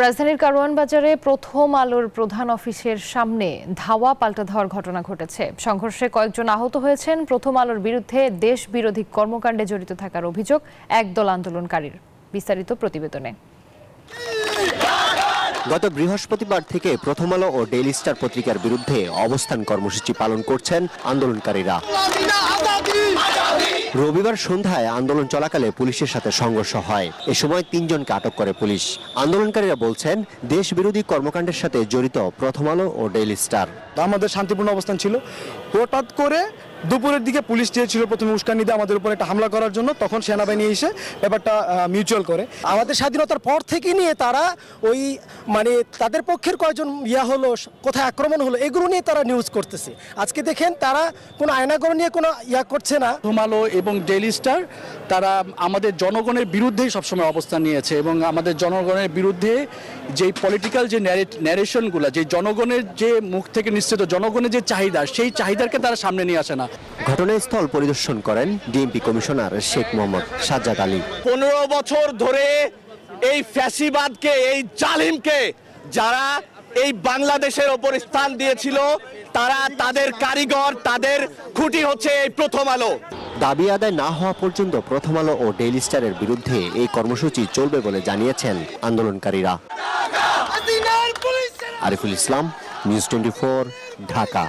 রাজধানীর কারওয়ান বাজারে প্রথম আলোর প্রধান অফিসের সামনে ধাওয়া পাল্টা ধাওয়ার ঘটনা ঘটেছে। সংঘর্ষে কয়েকজন আহত হয়েছেন। প্রথম আলোর বিরুদ্ধে দেশ বিরোধী কর্মকাণ্ডে জড়িত থাকার অভিযোগ একদল আন্দোলনকারীর। বিস্তারিত প্রতিবেদনে। গত বৃহস্পতিবার থেকে প্রথম আলো ও ডেইলি স্টার পত্রিকার বিরুদ্ধে অবস্থান কর্মসূচি পালন করছেন আন্দোলনকারীরা। রবিবার সন্ধ্যায় আন্দোলন চলাকালে পুলিশের সাথে সংঘর্ষ হয়। এ সময় 3 জনকে আটক করে পুলিশ। আন্দোলনকারীরা বলছেন, দেশ বিরোধী কর্মকাণ্ডের সাথে জড়িত প্রথম আলো ও ডেইলি স্টার। আমাদের শান্তিপূর্ণ অবস্থান ছিল। হঠাৎ করে দুপুরের দিকে পুলিশ চেয়েছিল প্রথমে উস্কানি দিয়ে আমাদের উপর একটা হামলা করার জন্য, তখন সেনাবাহিনী এসে ব্যাপারটা মিউচুয়াল করে। আমাদের স্বাধীনতার পর থেকে নিয়ে তারা ওই তাদের পক্ষের কয়েকজন হলো, কোথায় আক্রমণ হলো, এগুলো নিয়ে তারা নিউজ করতেছে। আজকে দেখেন তারা কোনো আয়নাগর নিয়ে কোনো করছে না। প্রথম আলো এবং ডেইলি স্টার তারা আমাদের জনগণের বিরুদ্ধেই সবসময় অবস্থান নিয়েছে এবং আমাদের জনগণের বিরুদ্ধে যেই পলিটিক্যাল যে ন্যারেশনগুলো, যে জনগণের যে মুখ থেকে নিশ্চিত জনগণের যে চাহিদা, সেই চাহিদাকে তারা সামনে নিয়ে আসে না। ঘটনাস্থল পরিদর্শন করেন ডিএমপি কমিশনার শেখ মোহাম্মদ সাজ্জাদ আলী। 15 বছর ধরে এই ফ্যাসিবাদকে, এই জালিমকে যারা এই বাংলাদেশের ওপর স্থান দিয়েছিল, তারা তাদের কারিগর, তাদের খুঁটি হচ্ছে এই প্রথম আলো। দাবি আদায় না হওয়া পর্যন্ত প্রথম আলো ও ডেইলি স্টারের বিরুদ্ধে এই কর্মসূচি চলবে বলে জানিয়েছেন আন্দোলনকারীরা। আরিফুল ইসলাম, নিউজ 24, ঢাকা।